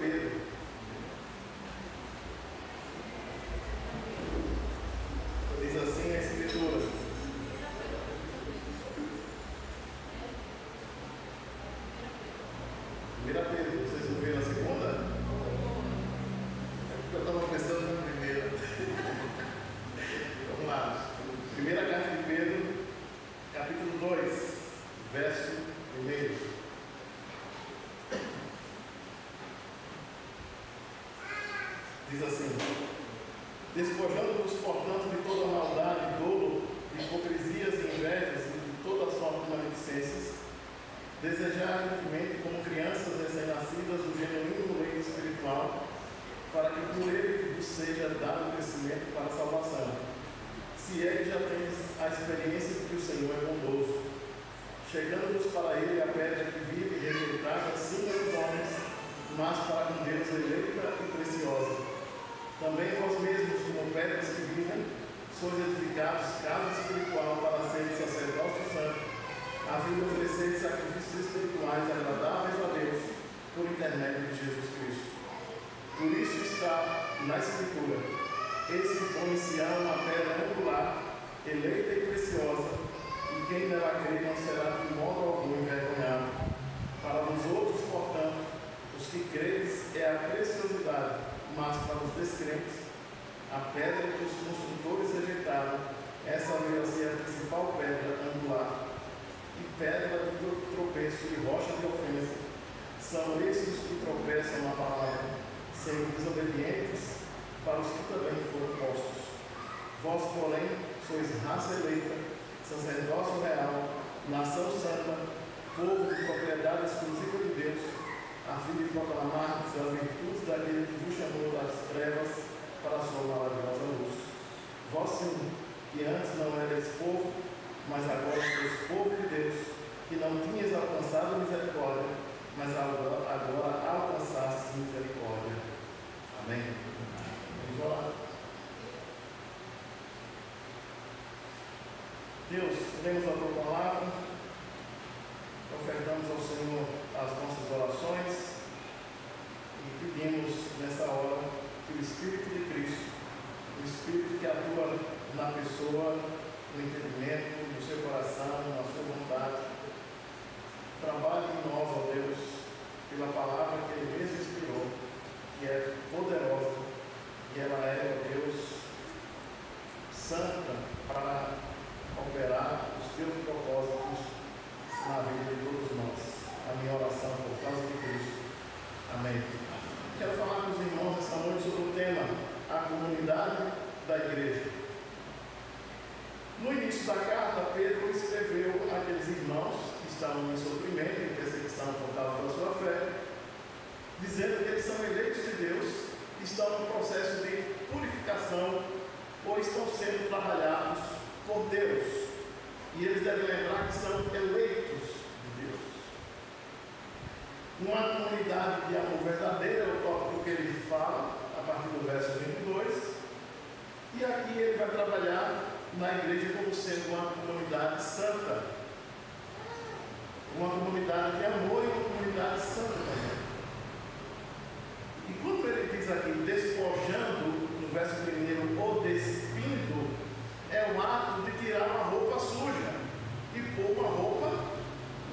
Pedro. Diz assim a Escritura. Primeira Pedro, vocês não viram a segunda? É porque eu estava pensando na primeira. Vamos lá. Primeira carta de Pedro, capítulo 2, verso 1. Diz assim: despojando-vos, portanto, de toda maldade, dolo, de hipocrisias e invejas e de toda sorte de maledicências, desejar ardentemente, como crianças recém-nascidas, o genuíno leite espiritual, para que por ele vos seja dado crescimento para a salvação, se é que já tendes a experiência de que o Senhor é bondoso, chegando-vos para ele a pedra que vive e rejeitada, sim pelos homens, mas para com Deus eleita e preciosa. Também vós mesmos, como pedras que vivem, sois edificados casa espiritual para serem sacerdócio santo, a fim de oferecer sacrifícios espirituais agradáveis a Deus, por intermédio de Jesus Cristo. Por isso está na Escritura: eis que põe em Sião uma pedra angular, eleita e preciosa, e quem nela crê não será de modo algum envergonhado. Para vós outros, portanto, os que credes é a preciosidade, mas para os descrentes, a pedra que os construtores rejeitaram, essa veio a ser a principal pedra angular, e pedra de tropeço e rocha de ofensa. São esses os que tropeçam na palavra, sendo desobedientes para os que também foram postos. Vós, porém, sois raça eleita, sacerdócio real, nação santa, povo de propriedade exclusiva de Deus, a fim de proclamar as virtudes daquele que vos chamou das trevas para a sua maravilhosa luz. Vós sim, que antes não erais povo, mas agora sois povo de Deus, que não tinhas alcançado misericórdia, mas agora alcançastes misericórdia. Amém? Vamos orar. Deus, lemos a tua palavra, ofertamos ao Senhor as nossas orações e pedimos nessa hora que o Espírito de Cristo, o Espírito que atua na pessoa, no entendimento, no seu coração, na sua vontade, trabalhe em nós, ó Deus, pela palavra que Ele mesmo inspirou, que é poderosa, e ela é, ó Deus, santa para operar os teus propósitos na vida de todos nós. A minha oração por causa de Cristo. Amém. Quero falar com os irmãos esta noite sobre o tema: a comunidade da igreja. No início da carta, Pedro escreveu àqueles irmãos que estavam em sofrimento, em perseguição por causa da sua fé, dizendo que eles são eleitos de Deus, estão no processo de purificação ou estão sendo trabalhados por Deus. E eles devem lembrar que são eleitos de Deus. Uma comunidade de amor verdadeiro é o tópico que ele fala, a partir do verso 22. E aqui ele vai trabalhar na igreja como sendo uma comunidade santa. Uma comunidade de amor e uma comunidade santa também. E quando ele diz aqui, despojando, no verso 1, ou despindo, é o ato de tirar uma roupa suja e pôr uma roupa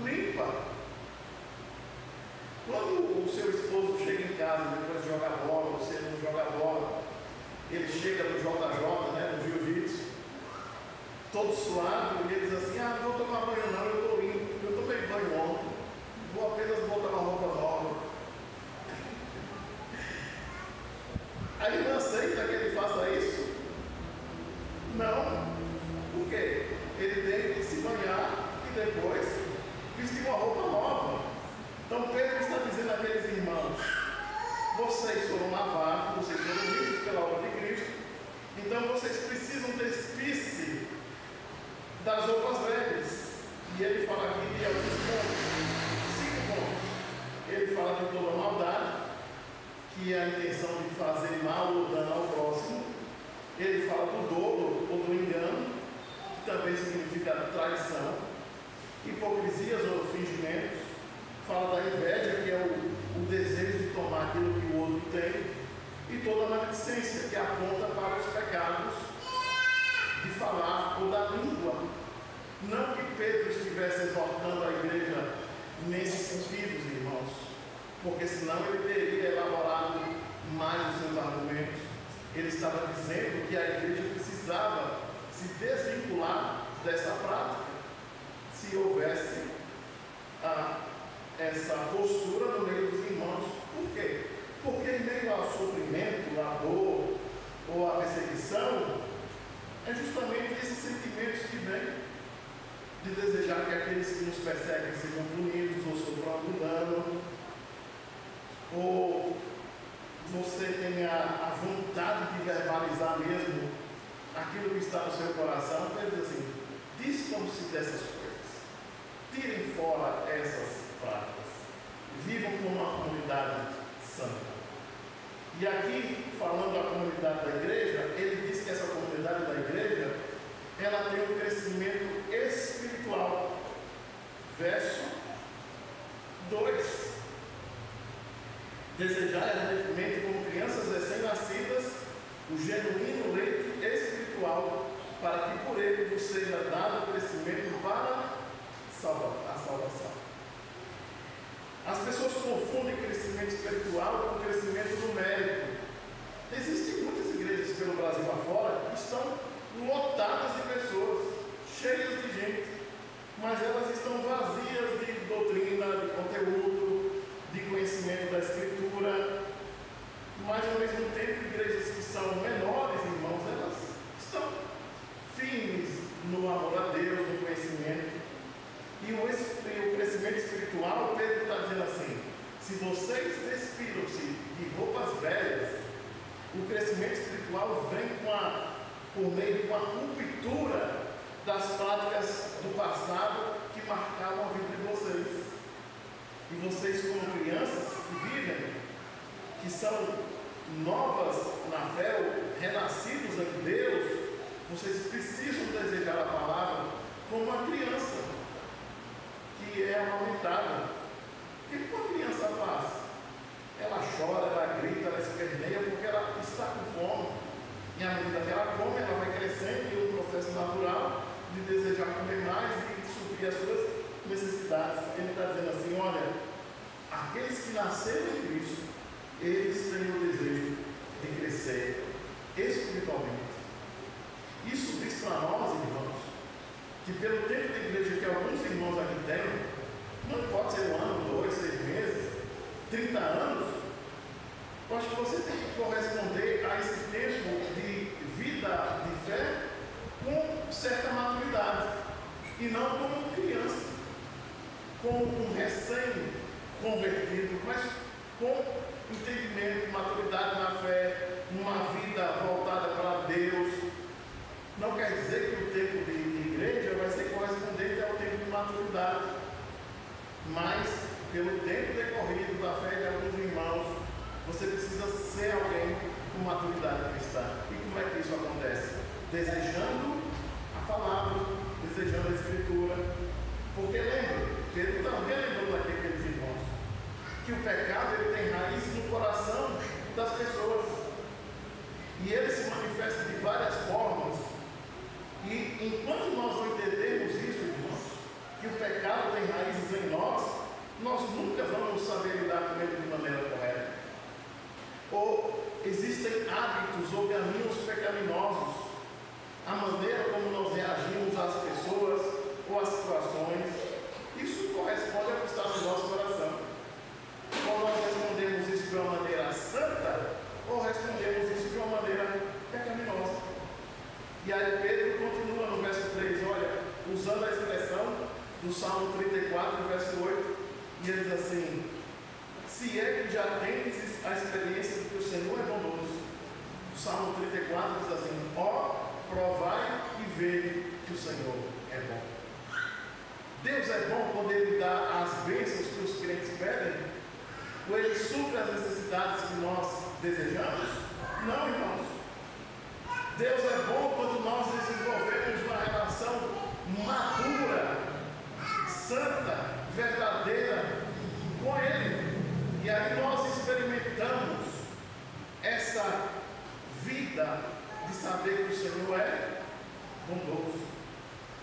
limpa. Quando o seu esposo chega em casa depois de jogar bola, você não joga bola, ele chega no JJ, né, no jiu-jitsu, todo suado, e ele diz assim: ah, não vou tomar banho não, eu estou limpo, eu tomei banho ontem, vou apenas botar uma roupa nova. Aí ele não aceita que ele faça isso? Não. Por quê? Ele tem que se banhar e depois vestir uma roupa nova. Então Pedro está dizendo àqueles irmãos: vocês foram lavados, vocês foram limpos pela obra de Cristo, então vocês precisam despir-se das roupas velhas. E ele fala aqui de alguns pontos, 5 pontos. Ele fala de toda maldade, que é a intenção de fazer mal ou dano ao próximo. Ele fala do dolo ou do engano, que também significa traição, hipocrisias ou fingimentos. Fala da inveja, que é o desejo de tomar aquilo que o motivos, irmãos, porque senão ele teria elaborado mais os seus argumentos. Ele estava dizendo que a igreja precisava se desvincular dessa prática, se houvesse essa postura no meio dos irmãos. Por quê? Porque em meio ao sofrimento, à dor ou à perseguição, é justamente esses sentimentos que vêm de desejar que aqueles que nos perseguem sejam punidos ou sofram algum dano, ou você tenha a vontade de verbalizar mesmo aquilo que está no seu coração. Então ele diz assim: dispam-se dessas coisas, tirem fora essas práticas, vivam como uma comunidade santa. E aqui, falando da comunidade da igreja, ele diz que essa comunidade da igreja, ela tem um crescimento espiritual. Verso 2: desejai ardentemente como crianças recém-nascidas o genuíno leite espiritual, para que por ele vos seja dado o crescimento para a salvação. As pessoas confundem crescimento espiritual com crescimento numérico. Existem muitas igrejas pelo Brasil afora que estão lotadas de pessoas, cheias de gente, mas elas estão vazias de doutrina, de conteúdo, de conhecimento da Escritura. Mas ao mesmo tempo, igrejas que são menores, irmãos, elas estão firmes no amor a Deus, no conhecimento. E o crescimento espiritual, Pedro está dizendo assim: se vocês despiram-se de roupas velhas, o crescimento espiritual vem por meio de uma ruptura das práticas do passado que marcavam a vida de vocês. E vocês, como crianças que vivem, que são novas na fé, ou renascidos em Deus, vocês precisam desejar a palavra como uma criança que é amamentada. O que uma criança faz? Ela chora, ela grita, ela esperneia porque ela está com fome. E à medida que ela come, ela vai crescendo em um processo natural de desejar comer mais e suprir as suas necessidades. Ele está dizendo assim: olha, aqueles que nasceram em Cristo, eles têm o desejo de crescer espiritualmente. Isso diz para nós, irmãos, que pelo tempo de igreja que alguns irmãos aqui têm, não pode ser 1 ano, 2, 6 meses, 30 anos, eu acho que você tem que corresponder a esse tempo de vida de fé com certa maturidade, e não como criança, como um recém-convertido, mas com entendimento, maturidade na fé, uma vida voltada para Deus. Não quer dizer que o tempo de igreja vai ser correspondente ao tempo de maturidade, mas pelo tempo decorrido da fé de alguns irmãos, você precisa ser alguém com maturidade cristã. E como é que isso acontece? Desejando a palavra, desejando a Escritura. Porque lembre, Pedro está relembrando aqui aqueles irmãos, que o pecado ele tem raiz no coração das pessoas, e ele se manifesta de várias formas. E enquanto nós não entendermos isso, irmãos, que o pecado tem raízes em nós nunca vamos saber lidar com ele de maneira correta. Ou existem hábitos ou caminhos pecaminosos, a maneira como nós reagimos às pessoas ou às situações, isso corresponde ao que está no nosso coração. Ou nós respondemos isso de uma maneira santa, ou respondemos isso de uma maneira pecaminosa. E aí Pedro continua no verso 3, olha, usando a expressão do Salmo 34, verso 8, e ele diz assim: se é que já tendes a experiência de que o Senhor é bondoso. O Salmo 34 diz assim: ó, provai e vede que o Senhor é bom. Deus é bom quando Ele dá as bênçãos que os crentes pedem? Ou Ele supre as necessidades que nós desejamos? Não, irmãos. Deus é bom quando nós desenvolvemos uma relação madura, santa, verdadeira com Ele. E aí nós experimentamos essa vida de saber que o Senhor é bondoso.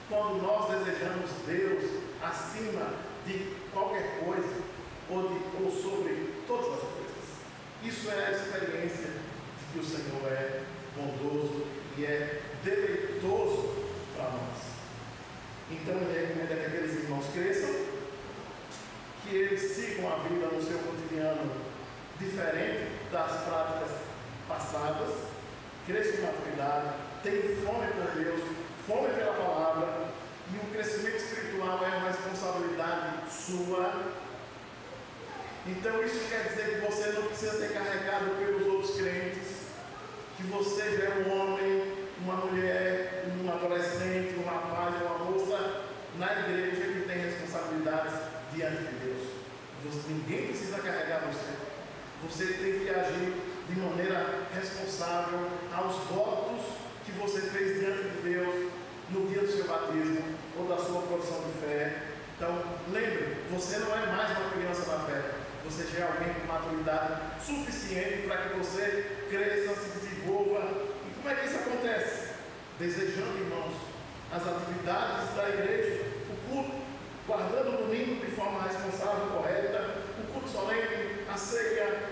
Quando nós desejamos Deus acima de qualquer coisa, que eles sigam a vida no seu cotidiano diferente das práticas passadas, cresçam em maturidade, tenham fome por Deus, fome pela palavra, e o crescimento espiritual é uma responsabilidade sua. Então isso quer dizer que você não precisa ser carregado pelos outros crentes, que você já é um homem, uma mulher, um adolescente, um rapaz, uma moça na igreja que tem responsabilidades diante de Deus. Ninguém precisa carregar você. Você tem que agir de maneira responsável aos votos que você fez diante de Deus no dia do seu batismo ou da sua profissão de fé. Então, lembre, você não é mais uma criança na fé. Você já é alguém com maturidade suficiente para que você cresça, se desenvolva. E como é que isso acontece? Desejando, irmãos, as atividades da igreja, o culto, guardando o domingo de forma responsável, correta, o culto solene, a ceia,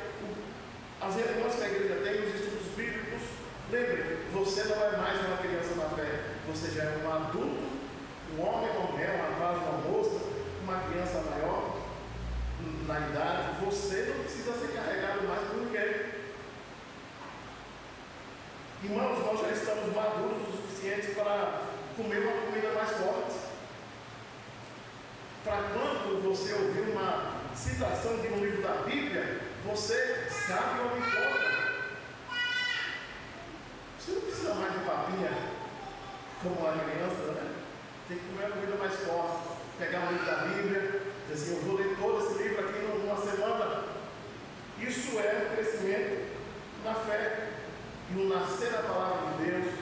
as reuniões que a igreja tem, os estudos bíblicos. Lembre, você não é mais uma criança na fé, você já é um adulto, um homem, uma mulher, um rapaz, uma moça, uma criança maior na idade. Você não precisa ser carregado mais por ninguém. Irmãos, nós já estamos maduros o suficiente para comer uma comida mais forte. Para quando você ouvir uma citação de um livro da Bíblia, você sabe onde importa. Você não precisa mais de papinha como uma criança, né? Tem que comer uma comida mais forte. Pegar um livro da Bíblia, dizer assim, eu vou ler todo esse livro aqui numa semana. Isso é um crescimento na fé. E o nascer da palavra de Deus,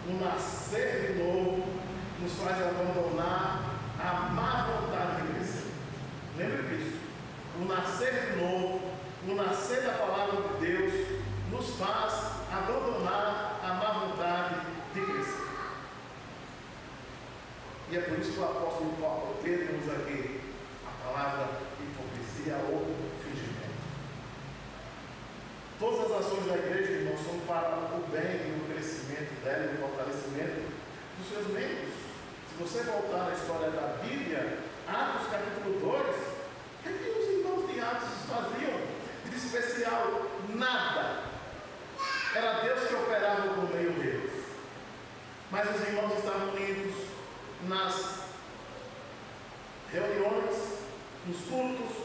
o nascer de novo, nos faz abandonar a má vontade de crescer. Lembre disso. O nascer de novo, o nascer da palavra de Deus, nos faz abandonar a má vontade de crescer. E é por isso que o apóstolo Paulo Pedro usa aqui a palavra hipocrisia ou fingimento. Todas as ações da igreja, irmãos, são para o bem e o crescimento dela e o fortalecimento dos seus membros. Se você voltar na história da Bíblia, Atos capítulo 2, o que é que os irmãos de Atos faziam de especial? Nada. Era Deus que operava por meio deles. Mas os irmãos estavam unidos nas reuniões, nos cultos,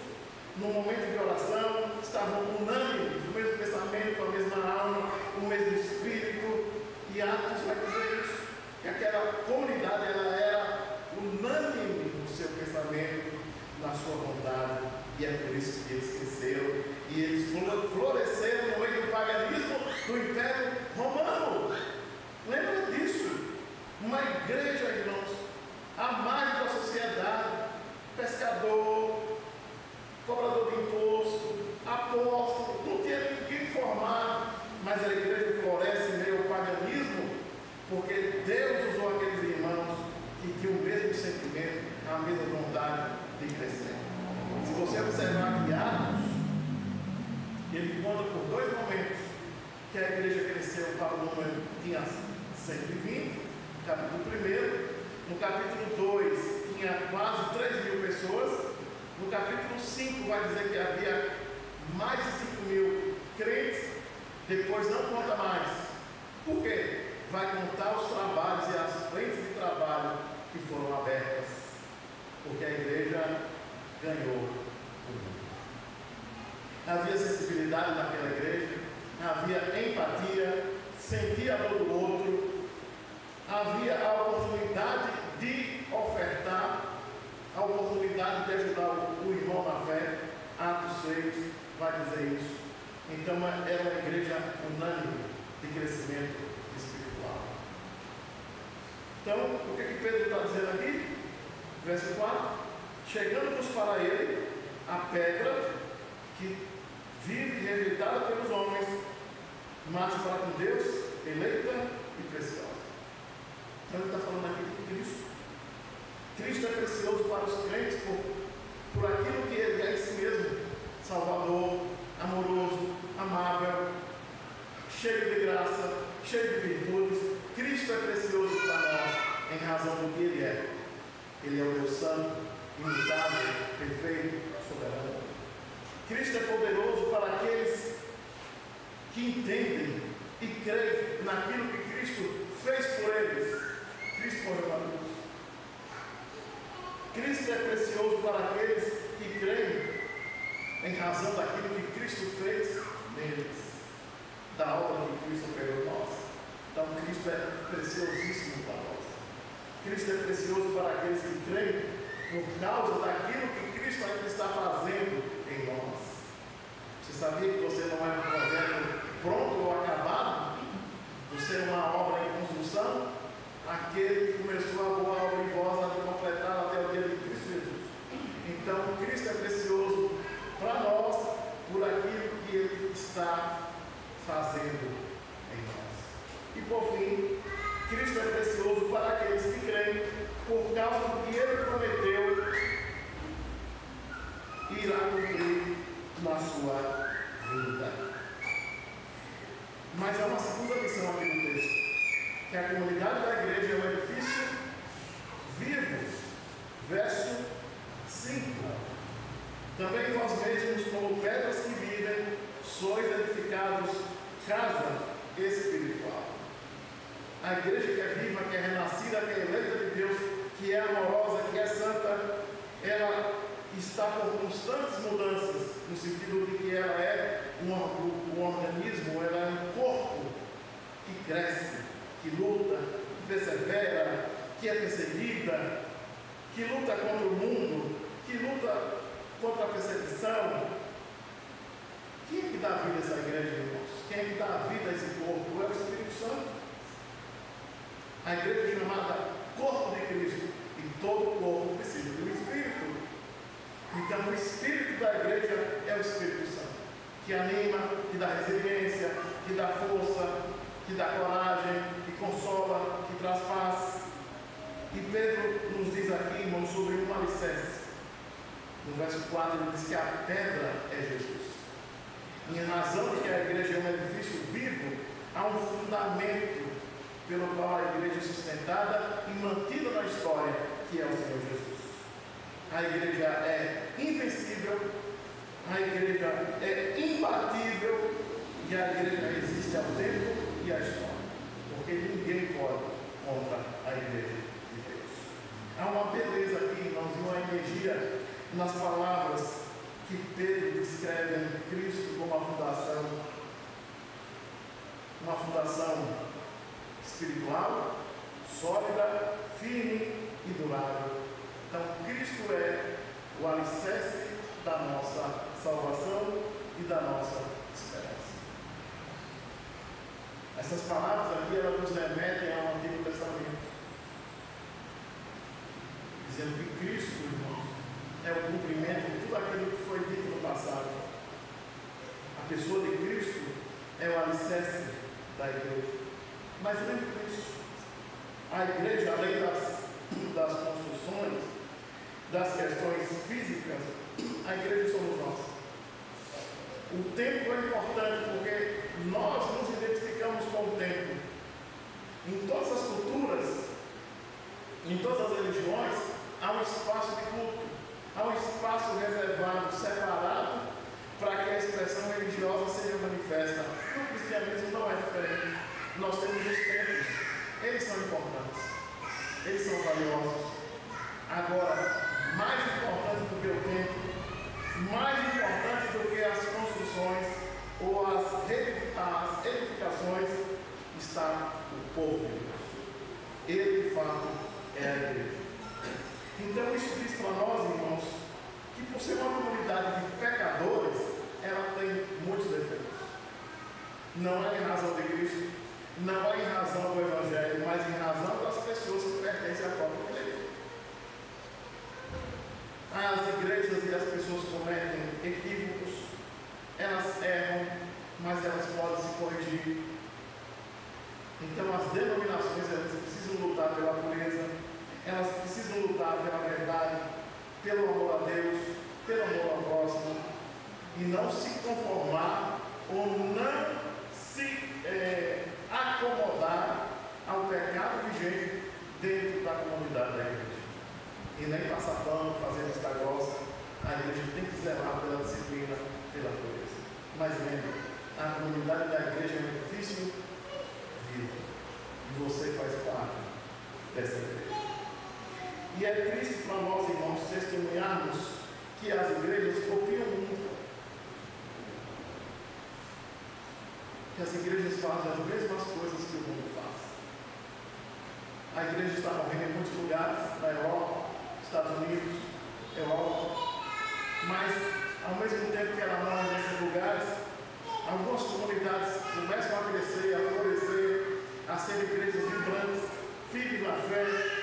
no momento de oração, estavam unânimes, o mesmo pensamento, a mesma alma, o mesmo espírito. E Atos vai dizer isso, que aquela comunidade ela era unânime no seu pensamento, na sua vontade, e é por isso que eles cresceram e eles floresceram no meio do paganismo do Império Romano. Lembra disso? Uma igreja, irmãos, à margem da sociedade, pescador, cobrador de imposto, apóstolo, não tinha ninguém formado, mas a igreja floresce em meio ao paganismo, porque Deus usou aqueles irmãos que tinham o mesmo sentimento, a mesma vontade de crescer. Se você observar que Atos, ele conta por dois momentos que a igreja cresceu para o número que tinha 120, no capítulo 1. No capítulo 2 tinha quase 3.000 pessoas. No capítulo 5 vai dizer que havia mais de 5.000 crentes. Depois não conta mais. Por quê? Vai contar os trabalhos e as frentes de trabalho que foram abertas. Porque a igreja ganhou o mundo. Havia sensibilidade naquela igreja, havia empatia, sentia a dor do outro, havia a oportunidade de ofertar, a oportunidade de ajudar o irmão na fé. Atos 6 vai dizer isso. Então era uma igreja unânime de crescimento espiritual. Então, o que Pedro está dizendo aqui? Verso 4: chegando-nos para ele a pedra que vive rejeitada pelos homens, mas para com Deus eleita e preciosa. Então ele está falando aqui de Cristo. Cristo é precioso para os crentes por aquilo que ele é em si mesmo: Salvador, amoroso, amável, cheio de graça, cheio de virtudes. Cristo é precioso para nós em razão do que ele é. Ele é o Deus santo, imutável, perfeito, Cristo é poderoso para aqueles que entendem e creem naquilo que Cristo fez por eles. Cristo morreu na cruz. Cristo é precioso para aqueles que creem em razão daquilo que Cristo fez neles, da obra que Cristo operou em nós. Então Cristo é preciosíssimo para nós. Cristo é precioso para aqueles que creem por causa daquilo que Cristo ainda está fazendo em nós. Você sabia que você não é um projeto pronto ou acabado? Você é uma obra em construção? Aquele que começou a boa obra em vós, a de completar até o dia de Cristo Jesus. Então Cristo é precioso para nós por aquilo que Ele está fazendo em nós. E por fim, Cristo é precioso para aqueles que creem por causa do que Ele prometeu irá cumprir na sua vida. Mas há uma segunda lição aqui no texto, que a comunidade da igreja é um edifício vivo. Verso 5. Também vós mesmos, como pedras que vivem, sois edificados casa espiritual. A igreja que é viva, que é renascida, que é eleita de Deus, que é amorosa, que é santa, ela está por constantes mudanças, no sentido de que ela é um organismo, ela é um corpo que cresce, que luta, que persevera, que é perseguida, que luta contra o mundo, que luta contra a perseguição. Quem é que dá vida a essa igreja, irmãos? Quem é que dá vida a esse corpo? É o Espírito Santo. A igreja é chamada corpo de Cristo, e todo corpo precisa do Espírito. Então o Espírito da igreja é o Espírito Santo, que anima, que dá resiliência, que dá força, que dá coragem, que consola, que traz paz. E Pedro nos diz aqui, irmãos, sobre um alicerce. No verso 4 ele diz que a pedra é Jesus. Em razão de que a igreja é um edifício vivo, há um fundamento pelo qual a igreja é sustentada e mantida na história, que é o Senhor Jesus. A igreja é invencível, a igreja é imbatível, e a igreja resiste ao tempo e à história, porque ninguém pode contra a igreja de Deus. Há uma beleza aqui, irmãos, e uma energia nas palavras que Pedro descreve em Cristo como uma fundação espiritual, sólida, firme e durável. Então Cristo é o alicerce da nossa salvação e da nossa esperança. Essas palavras aqui, elas nos remetem ao Antigo Testamento, dizendo que Cristo, irmãos, é o cumprimento de tudo aquilo que foi dito no passado. A pessoa de Cristo é o alicerce da igreja. Mas lembre disso, a igreja, além das construções, das questões físicas, a igreja somos nós. O tempo é importante porque nós nos identificamos com o tempo. Em todas as culturas, em todas as religiões, há um espaço de culto, há um espaço reservado, separado, para que a expressão religiosa seja manifesta. No cristianismo não é diferente. Nós temos os templos, eles são importantes, eles são valiosos. Agora, mais importante do que o templo, mais importante do que as construções ou as edificações, está o povo de Deus. Ele, de fato, é a igreja. Então, isso diz para nós, irmãos, que por ser uma comunidade de pecadores, ela tem muitos defeitos. Não é em razão de Cristo, não é em razão do Evangelho, mas em razão das pessoas que pertencem à própria igreja. As igrejas e as pessoas cometem equívocos, elas erram, mas elas podem se corrigir. Então as denominações, elas precisam lutar pela pureza, elas precisam lutar pela verdade, pelo amor a Deus, pelo amor ao próximo, e não se conformar ou não se acomodar ao pecado vigente dentro da comunidade da igreja. E nem passar pano, fazer vista grossa. A igreja tem que zelar pela disciplina, E é triste para nós, irmãos, testemunharmos que as igrejas copiam o mundo. Que as igrejas fazem as mesmas coisas que o mundo faz. A igreja está morrendo em muitos lugares, na Europa, Estados Unidos, Europa. Mas, ao mesmo tempo que ela morre nesses lugares, algumas comunidades começam a crescer, a florescer, a ser igrejas vibrantes, firmes na fé,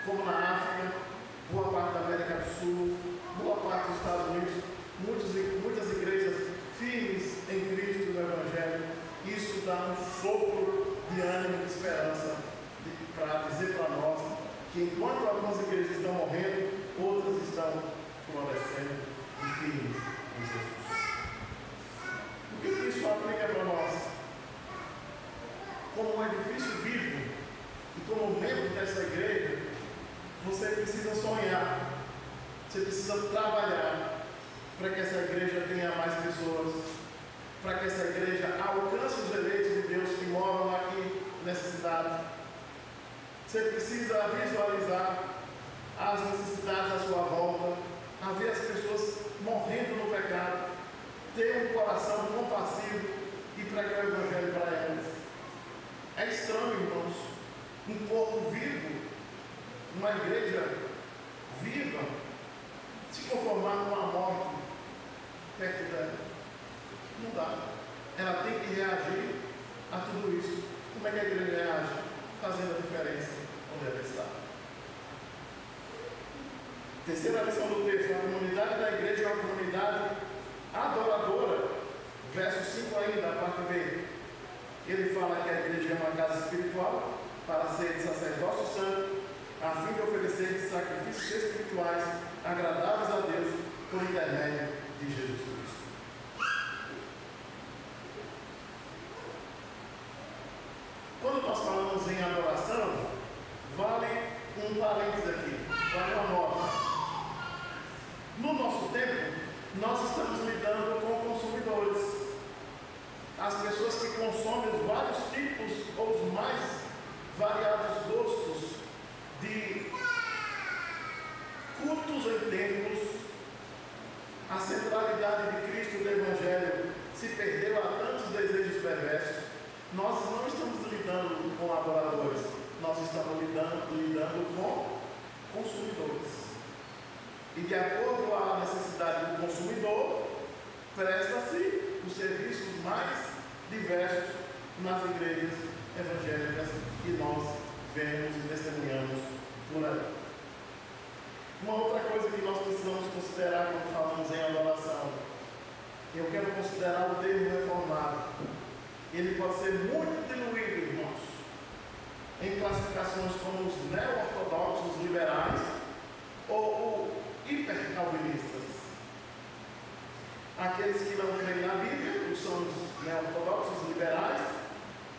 como na África, boa parte da América do Sul, boa parte dos Estados Unidos, muitas igrejas firmes em Cristo no Evangelho. Isso dá um sopro de ânimo, de esperança, para dizer para nós que enquanto algumas igrejas estão morrendo, outras estão florescendo e firmes em Jesus. O que isso aplica para nós? Como um edifício vivo e como membro dessa igreja, você precisa sonhar, você precisa trabalhar para que essa igreja tenha mais pessoas, para que essa igreja alcance os eleitos de Deus que moram aqui nessa cidade. Você precisa visualizar as necessidades à sua volta, a ver as pessoas morrendo no pecado, ter um coração compassivo e pregar o Evangelho para elas. É estranho, irmãos, um corpo vivo, uma igreja viva, se conformar com a morte perto dela. Não dá. Ela tem que reagir a tudo isso. Como é que a igreja reage? Fazendo a diferença onde ela está. Terceira lição do texto: a comunidade da igreja é uma comunidade adoradora. Verso 5 ainda, a parte B. Ele fala que a igreja é uma casa espiritual para ser de sacerdócio santo, a fim de oferecer sacrifícios espirituais agradáveis a Deus por intermédio de Jesus Cristo. Quando nós falamos em adoração, vale um parênteses aqui, vale uma nota. No nosso tempo, nós estamos lidando com consumidores. As pessoas que consomem os vários tipos ou os mais variados gostos de cultos em templos. A centralidade de Cristo e do Evangelho se perdeu a tantos desejos perversos. Nós não estamos lidando com adoradores, nós estamos lidando com consumidores. E de acordo com a necessidade do consumidor, presta-se os serviços mais diversos nas igrejas evangélicas que nós vemos e testemunhamos por aí. Uma outra coisa que nós precisamos considerar quando falamos em adoração, eu quero considerar o termo reformado. Ele pode ser muito diluído, irmãos, em classificações como os neo-ortodoxos liberais ou hipercalvinistas. Aqueles que não creem na Bíblia, são os neo-ortodoxos liberais,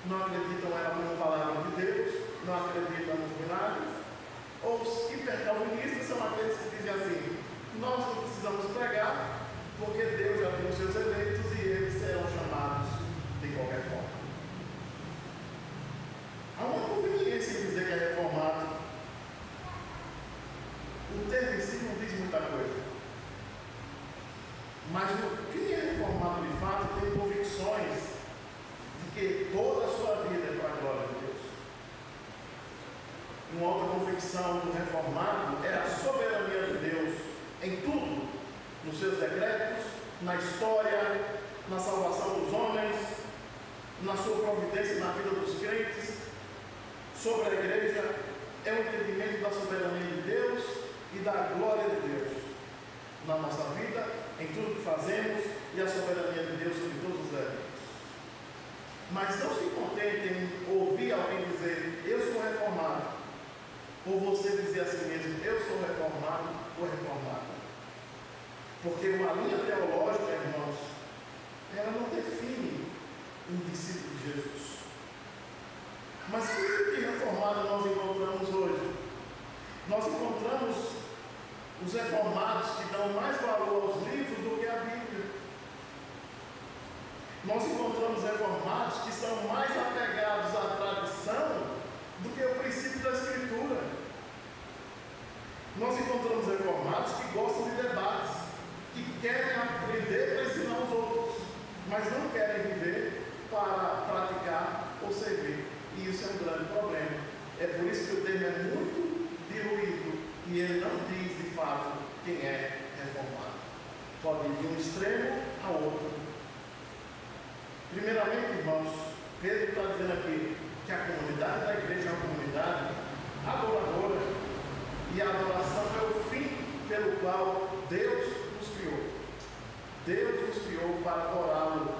não acreditam nela como palavra de Deus, não acreditam nos milagres. Ou os hipercalvinistas são aqueles que dizem assim: nós não precisamos pregar, porque Deus já tem os seus eleitos e eles serão chamados de qualquer forma. Há uma conveniência em dizer que é reformado. O termo em si não diz muita coisa. Mas quem é reformado de fato tem convicções de que toda a sua vida é para a glória de Deus. Uma outra convicção do reformado é a soberania de Deus em tudo, nos seus decretos, na história, na salvação dos homens, na sua providência na vida dos crentes. Sobre a igreja é o entendimento da soberania de Deus e da glória de Deus na nossa vida, em tudo que fazemos, e a soberania de Deus sobre todos os eventos. Mas não se contente em ouvir alguém dizer: eu sou reformado, ou você dizer a si mesmo: eu sou reformado ou reformado. Porque uma linha teológica, irmãos, ela não define um discípulo de Jesus. Mas que tipo de reformado nós encontramos hoje? Nós encontramos os reformados que dão mais valor aos livros do que à Bíblia. Nós encontramos reformados que são mais apegados à tradição do que ao princípio da Escritura. Nós encontramos reformados que gostam de debates, que querem aprender para ensinar os outros, mas não querem viver para praticar ou servir. E isso é um grande problema. É por isso que o termo é muito diluído e ele não diz de fato quem é reformado. Pode ir de um extremo ao outro. Primeiramente, irmãos, Pedro está dizendo aqui que a comunidade da igreja é uma comunidade adoradora e a adoração é o fim pelo qual Deus nos criou. Deus nos criou para adorá-lo,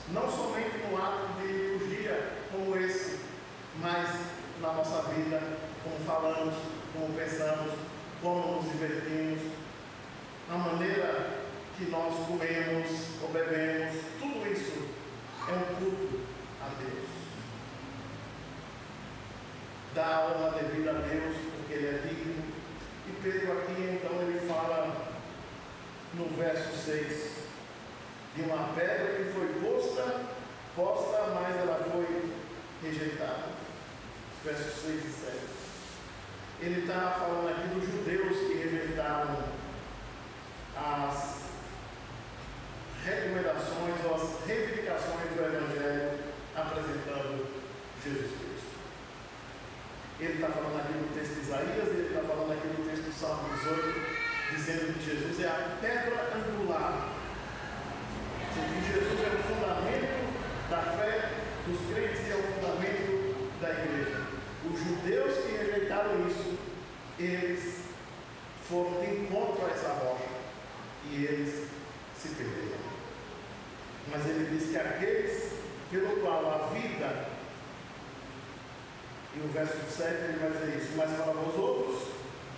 não somente no ato de liturgia como esse, mas na nossa vida, como falamos, como pensamos, como nos divertimos, na maneira que nós comemos ou bebemos, tudo isso é um culto a Deus. Dá a honra devida a Deus, porque Ele é digno. E Pedro aqui, então, ele fala no verso 6, de uma pedra que foi posta, mas ela foi rejeitada. Versos 6 e 7. Ele está falando aqui dos judeus que rejeitaram as recomendações ou as reivindicações do Evangelho apresentando Jesus Cristo. Ele está falando aqui no texto de Isaías, ele está falando aqui no texto do Salmo 18, dizendo que Jesus é a pedra angular. Que Jesus é o fundamento da fé dos crentes e é o fundamento da igreja. Os judeus que rejeitaram isso, eles foram de encontro a essa rocha e eles se perderam. Mas ele diz que aqueles pelo qual a vida, e o verso 7 ele vai dizer isso, mas para vós outros,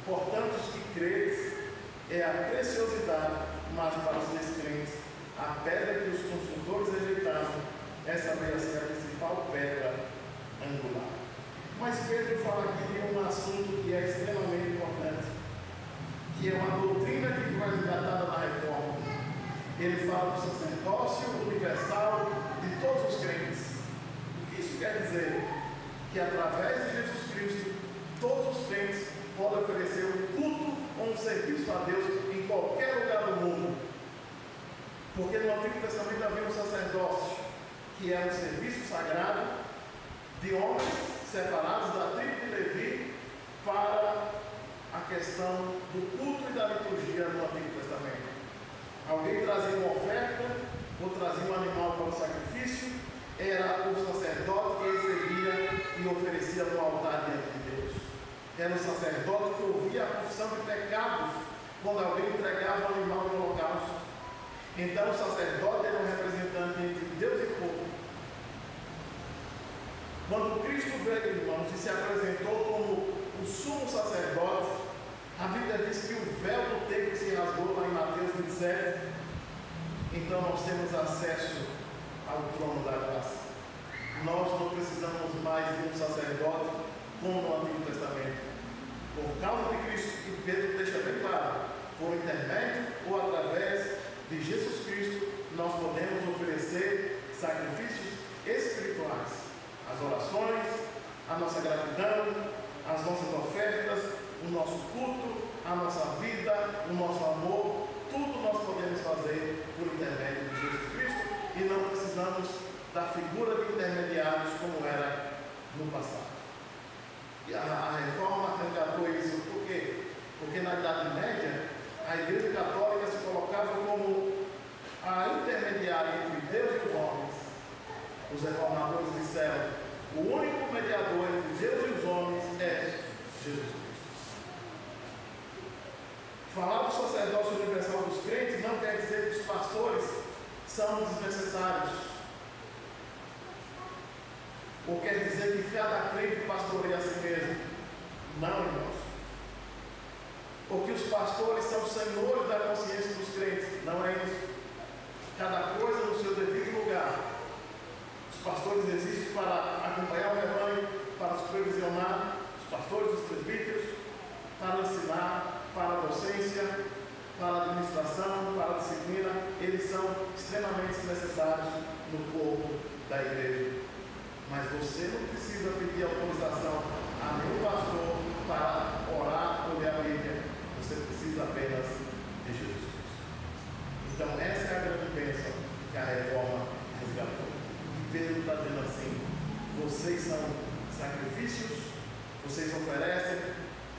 portanto os que credes, é a preciosidade, mas para os descrentes, a pedra que os construtores rejeitaram, essa veio a ser a principal pedra angular. Mas Pedro fala aqui de um assunto que é extremamente importante, que é uma doutrina que foi resgatada na reforma. Ele fala do sacerdócio universal de todos os crentes. O que isso quer dizer? Que através de Jesus Cristo, todos os crentes podem oferecer um culto ou um serviço a Deus em qualquer lugar do mundo. Porque no Antigo Testamento havia um sacerdócio, que era um serviço sagrado de homens separados da tribo de Levi para a questão do culto e da liturgia no Antigo Testamento. Alguém trazia uma oferta ou trazia um animal para o sacrifício, era o sacerdote que recebia e oferecia no altar diante de Deus. Era o sacerdote que ouvia a confissão de pecados quando alguém entregava o animal no holocausto. Então o sacerdote era um representante entre Deus e o povo. Quando Cristo veio, irmãos, e se apresentou como o sumo sacerdote, a Bíblia diz que o véu do templo se rasgou lá em Mateus 27. Então nós temos acesso ao trono da graça. Nós não precisamos mais de um sacerdote como no Antigo Testamento. Por causa de Cristo, e Pedro deixa bem claro, por intermédio ou através de Jesus Cristo, nós podemos oferecer sacrifícios espirituais. As orações, a nossa gratidão, as nossas ofertas, o nosso culto, a nossa vida, o nosso amor, tudo nós podemos fazer por intermédio de Jesus Cristo e não precisamos da figura de intermediários como era no passado. E a reforma resgatou isso. Por quê? Porque na Idade Média a Igreja Católica se colocava como a intermediária entre Deus e os homens. Os reformadores disseram: o único mediador entre Deus e os homens é Jesus Cristo. Falar do sacerdócio universal dos crentes não quer dizer que os pastores são desnecessários. Ou quer dizer que cada crente pastoreia a si mesmo. Não, irmãos. Ou que os pastores são senhores da consciência dos crentes. Não é isso. Cada coisa no seu devido lugar. Os pastores existem para acompanhar o rebanho, para supervisionar, os pastores, os presbíteros, para ensinar, para a docência, para a administração, para a disciplina. Eles são extremamente necessários no corpo da igreja. Mas você não precisa pedir autorização a nenhum pastor para orar ou ler a Bíblia, você precisa apenas de Jesus Cristo. Então essa é a grande bênção que a reforma resgatou. E Pedro está dizendo assim: vocês são sacrifícios, vocês oferecem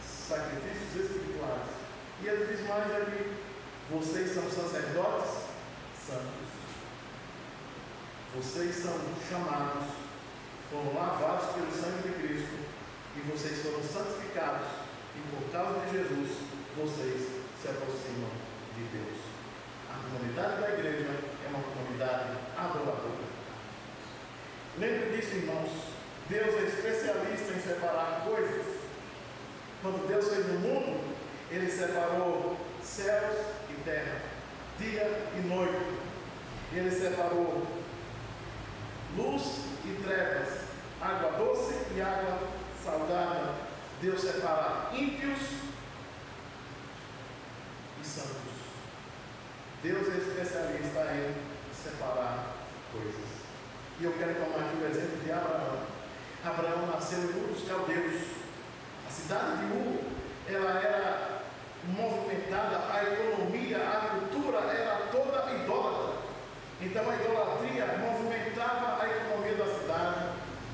sacrifícios espirituais. E ele diz mais aqui: vocês são sacerdotes santos. Vocês são chamados, foram lavados pelo sangue de Cristo, e vocês foram santificados, e por causa de Jesus, vocês se aproximam de Deus. A comunidade da igreja é uma comunidade adoradora. Lembre disso, irmãos. Deus é especialista em separar coisas. Quando Deus fez o mundo, Ele separou céus e terra, dia e noite. Ele separou luz e trevas, água doce e água salgada. Deus separa ímpios e santos. Deus é especialista em separar coisas. E eu quero tomar aqui o exemplo de Abraão. Abraão nasceu em Ur dos Caldeus. A cidade de Ur, ela era movimentada, a economia, a cultura era toda idólatra. Então a idolatria movimentava a economia da cidade,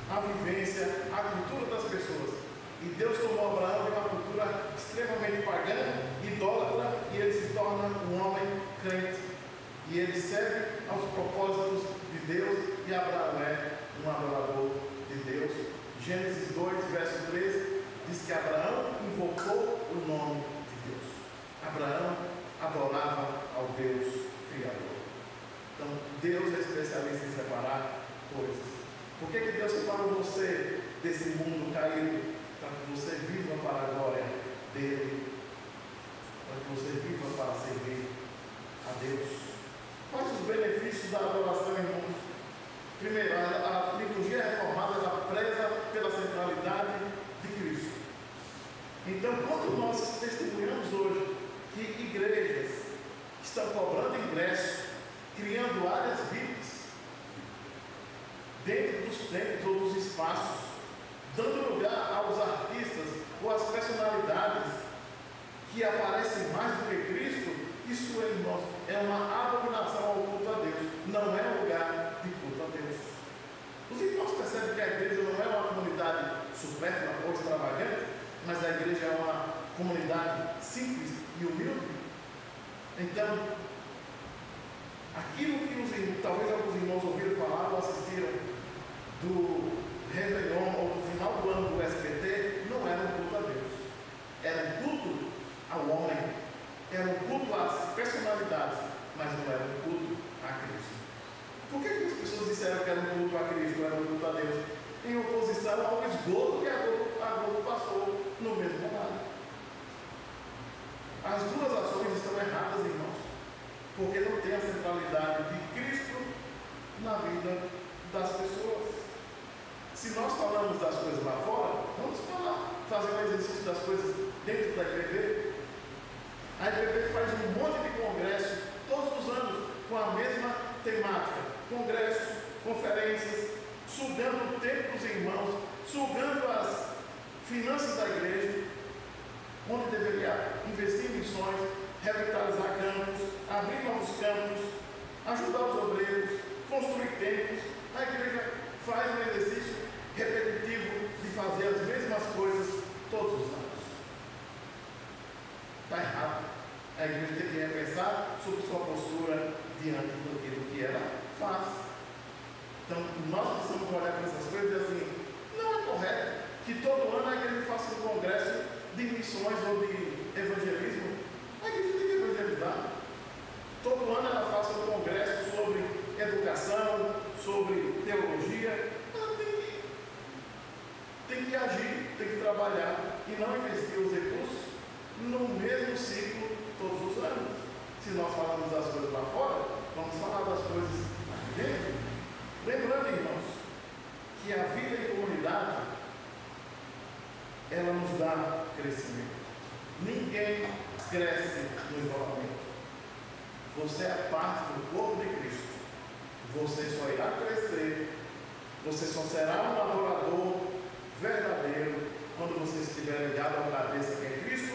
a vivência, a cultura das pessoas. E Deus tomou Abraão de uma cultura extremamente pagã, idólatra, e ele se torna um homem crente. E ele serve aos propósitos de Deus, e Abraão é um adorador de Deus. Gênesis 2, verso 13, diz que Abraão invocou o nome de Deus. Abraão adorava ao Deus Criador. Então, Deus é especialista em separar coisas. Por que Deus separou você desse mundo caído? Para que você viva para a glória dele. Para que você viva para servir a Deus. Quais os benefícios da adoração, irmãos? Primeiro, a liturgia reformada ela preza pela centralidade de Cristo. Então, quando nós testemunhamos hoje que igrejas estão cobrando ingresso, criando áreas VIPs dentro dos templos ou dos espaços, dando lugar aos artistas ou às personalidades que aparecem mais do que Cristo, isso é uma abominação ao culto a Deus. Não é um lugar de culto a Deus. Os irmãos percebem que a igreja não é uma comunidade supérflua ou extravagante, mas a igreja é uma comunidade simples e humilde. Então, aquilo que talvez alguns irmãos ouviram falar ou assistiram do Réveillon ou do final do ano do SBT, não era um culto a Deus. Era um culto ao homem, era um culto às personalidades, mas não era um culto a Cristo. Por que as pessoas disseram que era um culto a Cristo, era um culto a Deus? Em oposição ao esgoto que a Globo passou no mesmo horário. As duas ações estão erradas, irmãos, porque não tem a centralidade de Cristo na vida das pessoas. Se nós falamos das coisas lá fora, vamos fazer um exercício das coisas dentro da IPB. A IPB faz um monte de congressos todos os anos com a mesma temática. Congressos, conferências, sugando o tempo dos irmãos, sugando as finanças da igreja, onde deveria investir em missões, revitalizar campos, abrir novos campos, ajudar os obreiros, construir templos. A igreja faz um exercício repetitivo de fazer as mesmas coisas todos os anos. Está errado. A igreja tem que repensar sobre sua postura diante daquilo que ela faz. Então, nós precisamos olhar para essas coisas e dizer assim: não é correto que todo ano a igreja faça um congresso de missões ou de evangelismo. A igreja tem que evangelizar. Todo ano ela faça um congresso sobre educação, sobre teologia. Ela tem que agir, tem que trabalhar e não investir os recursos no mesmo ciclo todos os anos. Se nós falamos das coisas lá fora, vamos falar das coisas aqui dentro. Lembrando, irmãos, que a vida em comunidade ela nos dá crescimento. Ninguém cresce no isolamento. Você é parte do corpo de Cristo. Você só irá crescer, você só será um adorador verdadeiro quando você estiver ligado ao cabeça que é Cristo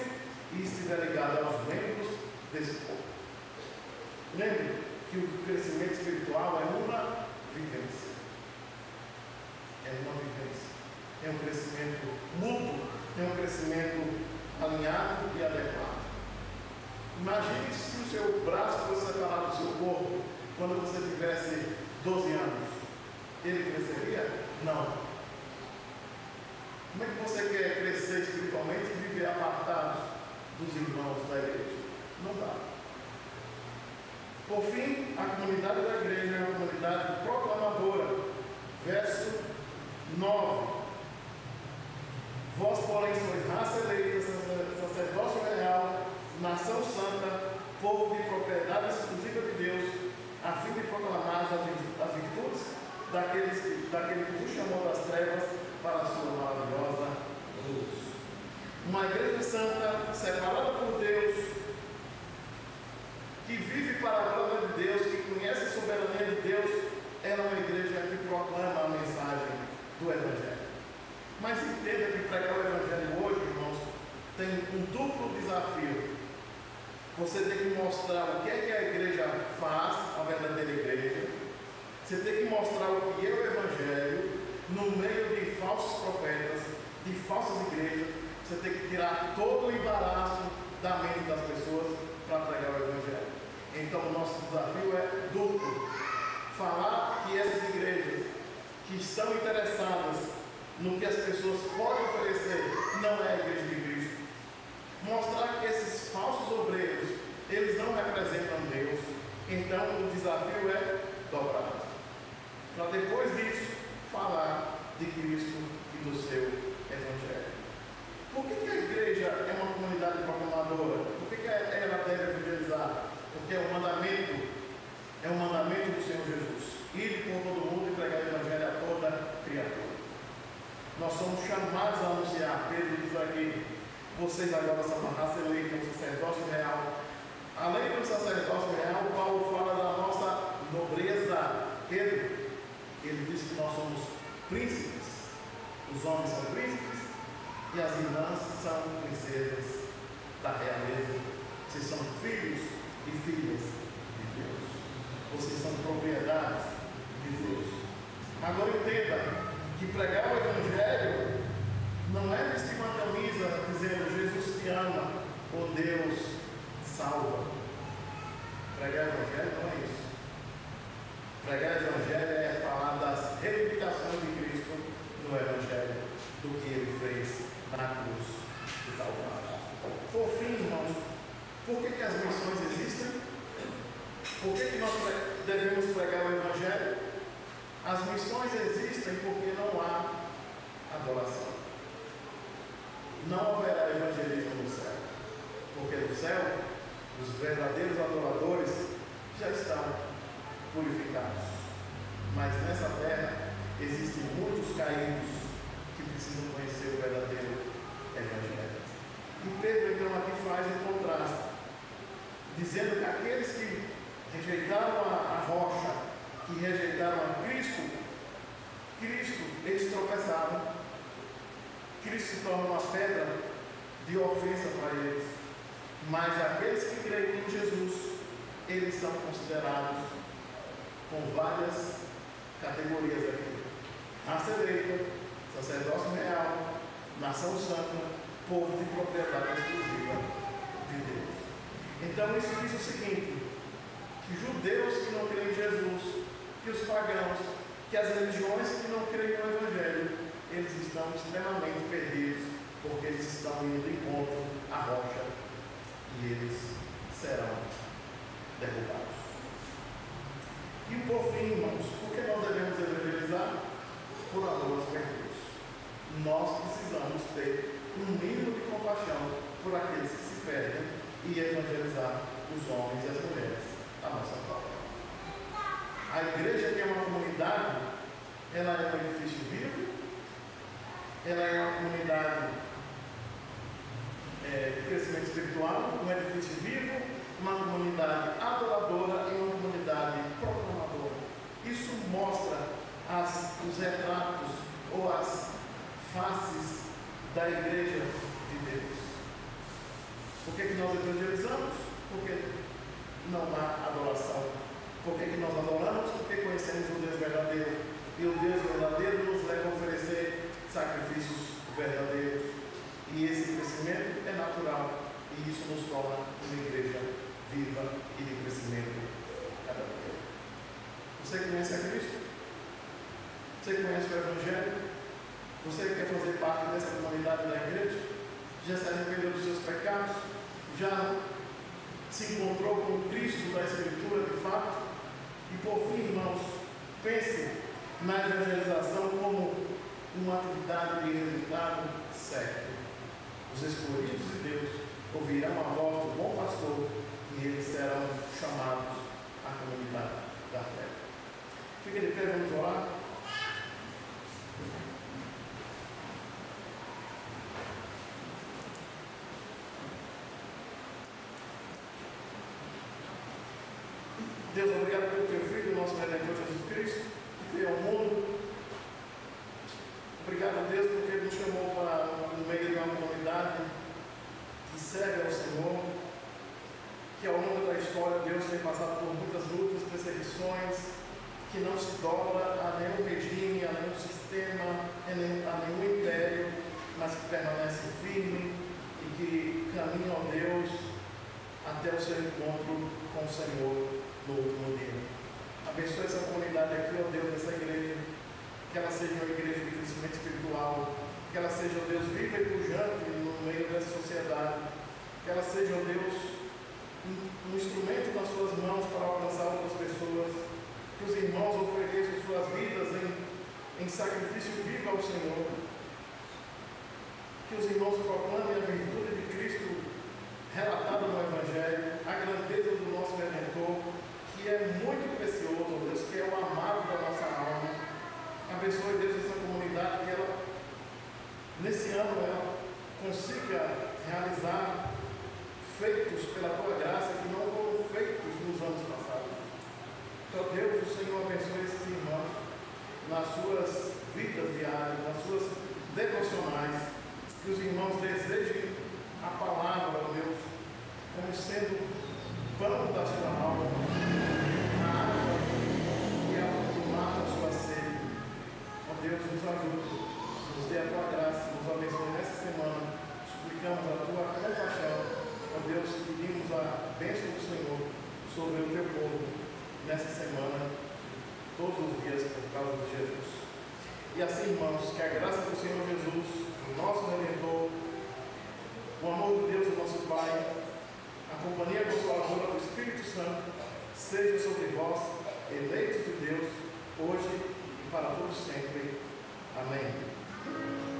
e estiver ligado aos membros desse corpo. Lembre que o crescimento espiritual é uma vivência. É uma vivência. É um crescimento mútuo, é um crescimento alinhado e adequado. Imagine se o seu braço fosse separado do seu corpo quando você tivesse 12 anos. Ele cresceria? Não. Como é que você quer crescer espiritualmente e viver apartado dos irmãos da igreja? Não dá. Por fim, a comunidade da igreja é uma comunidade proclamadora. Verso 9. Vós, porém, sois raça eleita, sacerdócio real, nação santa, povo de propriedade exclusiva de Deus, a fim de proclamar as virtudes daquele que vos chamou das trevas para a sua maravilhosa luz. Uma igreja santa, separada por Deus, que vive para a glória de Deus, que conhece a soberania de Deus, ela é uma igreja que proclama a mensagem do Evangelho. Mas entenda que pregar o Evangelho hoje, irmãos, tem um duplo desafio. Você tem que mostrar o que é que a igreja faz, a verdadeira igreja. Você tem que mostrar o que é o Evangelho no meio de falsos profetas, de falsas igrejas. Você tem que tirar todo o embaraço da mente das pessoas para pregar o Evangelho. Então o nosso desafio é duplo. Falar que essas igrejas que estão interessadas no que as pessoas podem oferecer não é a igreja de Cristo. Mostrar que esses falsos obreiros, eles não representam Deus. Então o desafio é dobrado. Para depois disso, falar de Cristo e do seu Evangelho. Por que a igreja é uma comunidade proclamadora? Por que ela deve evangelizar? Porque é um mandamento do Senhor Jesus. Ir por todo mundo e pregar o Evangelho a toda criatura. Nós somos chamados a anunciar. Pedro diz aqui: vocês agora são uma raça eleita, um sacerdócio real. Além do sacerdócio real, Paulo fala da nossa nobreza. Pedro, ele diz que nós somos príncipes. Os homens são príncipes e as irmãs são princesas da realeza. Vocês são filhos e filhas de Deus. Vocês são propriedades de Deus. Agora entenda que pregar o Evangelho não é vestir uma camisa dizendo Jesus te ama ou Deus salva. Pregar o Evangelho não é isso. Pregar o Evangelho é falar das reivindicações de Cristo no Evangelho, do que Ele fez na cruz de Calvário. Por fim, irmãos, por que as missões existem? Por que nós devemos pregar o Evangelho? As missões existem porque não há adoração. Não haverá evangelismo no céu, porque no céu os verdadeiros adoradores já estão purificados. Mas nessa terra existem muitos caídos que precisam conhecer o verdadeiro Evangelho. E Pedro então aqui faz um contraste, dizendo que aqueles que rejeitaram a rocha, que rejeitaram a Cristo, eles tropeçaram. Cristo se torna uma pedra de ofensa para eles. Mas aqueles que creem em Jesus, eles são considerados com várias categorias aqui: raça eleita, sacerdócio real, nação santa, povo de propriedade exclusiva de Deus. Então isso diz o seguinte: que judeus que não creem em Jesus, que os pagãos, que as religiões que não creem no Evangelho, eles estão extremamente perdidos, porque eles estão indo de encontro à rocha e eles serão derrubados. E por fim, irmãos, por que nós devemos evangelizar? Por amor aos perdidos. Nós precisamos ter um mínimo de compaixão por aqueles que se perdem e evangelizar os homens e as mulheres da nossa própria. A igreja, que é uma comunidade, ela é um edifício vivo, ela é uma comunidade de crescimento espiritual, um edifício vivo, uma comunidade adoradora e uma comunidade proclamadora. Isso mostra os retratos ou as faces da a igreja de Deus. Por que nós evangelizamos? Porque não há adoração. Por que nós adoramos? Porque conhecemos o Deus verdadeiro. E o Deus verdadeiro nos leva a oferecer sacrifícios verdadeiros. E esse crescimento é natural. E isso nos torna uma igreja viva e de crescimento cada dia. Você conhece a Cristo? Você conhece o Evangelho? Você quer fazer parte dessa comunidade da igreja? Já se arrependeu dos seus pecados? Já se encontrou com Cristo da Escritura de fato? E por fim, irmãos, pense na evangelização como uma atividade de resultado certo. Os escolhidos de Deus ouvirão a voz do bom pastor e eles serão chamados à comunidade da fé. Fica de pé, vamos orar. Deus, obrigado pelo teu Filho, nosso Redentor Jesus Cristo, que veio ao mundo. Obrigado, Deus, porque Ele nos chamou para no meio de uma comunidade que serve ao Senhor, que ao longo da história, Deus tem passado por muitas lutas, perseguições, que não se dobra a nenhum regime, a nenhum sistema, a nenhum império, mas que permanece firme e que caminha, ó Deus, até o seu encontro com o Senhor no último dia. Abençoe essa comunidade aqui, ó Deus, essa igreja, que ela seja uma igreja de crescimento espiritual, que ela seja, ó Deus, viva e pujante no meio dessa sociedade, que ela seja, ó Deus, um instrumento nas suas mãos para alcançar outras pessoas, que os irmãos ofereçam suas vidas em sacrifício vivo ao Senhor, que os irmãos proclamem a virtude de Cristo relatada no Evangelho, a grandeza do nosso Redentor, que é muito precioso, Deus, que é o amado da nossa alma. Abençoe, Deus, essa comunidade, que ela, nesse ano, ela consiga realizar feitos pela tua graça que não foram feitos nos anos passados. Então, Deus, o Senhor abençoe esses irmãos nas suas vidas diárias, nas suas devocionais, que os irmãos desejem a palavra, ó Deus, como sendo pão da sua alma, a água que é o que mata a sua sede. Ó Deus, nos ajude, nos dê a tua graça, nos abençoe nessa semana. Suplicamos a tua compaixão. Ó Deus, pedimos a bênção do Senhor sobre o teu povo nessa semana, todos os dias, por causa de Jesus. E assim, irmãos, que a graça do Senhor Jesus, o nosso Redentor, o amor de Deus, o nosso Pai, a companhia consoladora do Espírito Santo, seja sobre vós, eleitos de Deus, hoje e para todos sempre. Amém.